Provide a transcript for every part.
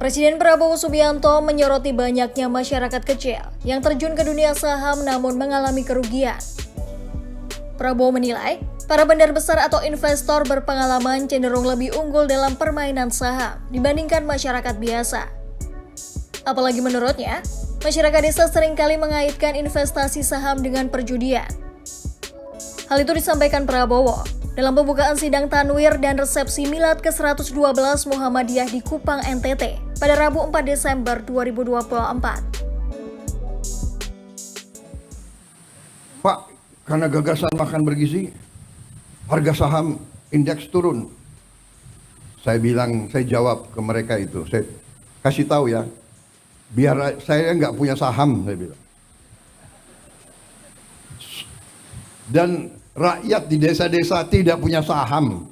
Presiden Prabowo Subianto menyoroti banyaknya masyarakat kecil yang terjun ke dunia saham namun mengalami kerugian. Prabowo menilai, para bandar besar atau investor berpengalaman cenderung lebih unggul dalam permainan saham dibandingkan masyarakat biasa. Apalagi menurutnya, masyarakat desa seringkali mengaitkan investasi saham dengan perjudian. Hal itu disampaikan Prabowo dalam pembukaan sidang tanwir dan resepsi milad ke-112 Muhammadiyah di Kupang, NTT pada Rabu 4 Desember 2024. Pak, karena gagasan makan bergizi, harga saham indeks turun. Saya jawab ke mereka itu, saya kasih tahu ya, biar saya nggak punya saham, saya bilang. Dan rakyat di desa-desa tidak punya saham.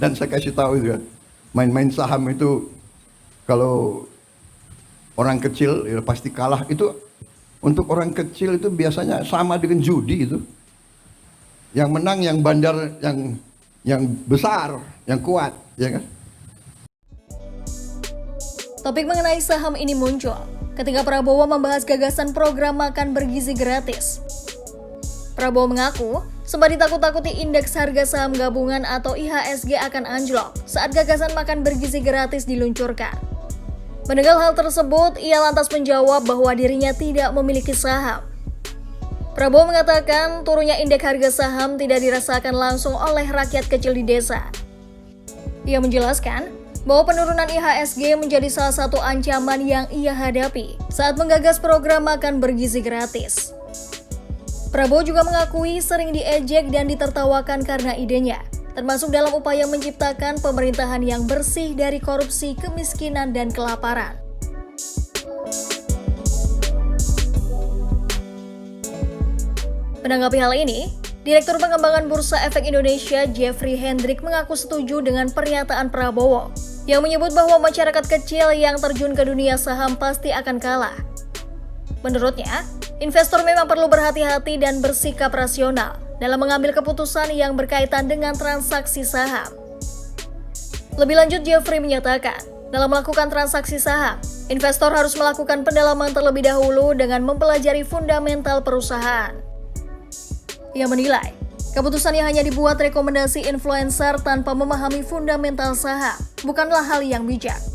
Dan saya kasih tahu itu kan, main-main saham itu kalau orang kecil ya pasti kalah. Itu untuk orang kecil itu biasanya sama dengan judi itu. Yang menang yang bandar, yang besar, yang kuat, ya kan? Topik mengenai saham ini muncul ketika Prabowo membahas gagasan program makan bergizi gratis. Prabowo mengaku sempat ditakut-takuti indeks harga saham gabungan atau IHSG akan anjlok saat gagasan makan bergizi gratis diluncurkan. Mendengar hal tersebut, ia lantas menjawab bahwa dirinya tidak memiliki saham. Prabowo mengatakan turunnya indeks harga saham tidak dirasakan langsung oleh rakyat kecil di desa. Ia menjelaskan bahwa penurunan IHSG menjadi salah satu ancaman yang ia hadapi saat menggagas program makan bergizi gratis. Prabowo juga mengakui sering diejek dan ditertawakan karena idenya, termasuk dalam upaya menciptakan pemerintahan yang bersih dari korupsi, kemiskinan, dan kelaparan. Menanggapi hal ini, Direktur Pengembangan Bursa Efek Indonesia Jeffrey Hendrik mengaku setuju dengan pernyataan Prabowo yang menyebut bahwa masyarakat kecil yang terjun ke dunia saham pasti akan kalah. Menurutnya, investor memang perlu berhati-hati dan bersikap rasional dalam mengambil keputusan yang berkaitan dengan transaksi saham. Lebih lanjut, Jeffrey menyatakan, dalam melakukan transaksi saham, investor harus melakukan pendalaman terlebih dahulu dengan mempelajari fundamental perusahaan. Ia menilai, keputusan yang hanya dibuat rekomendasi influencer tanpa memahami fundamental saham bukanlah hal yang bijak.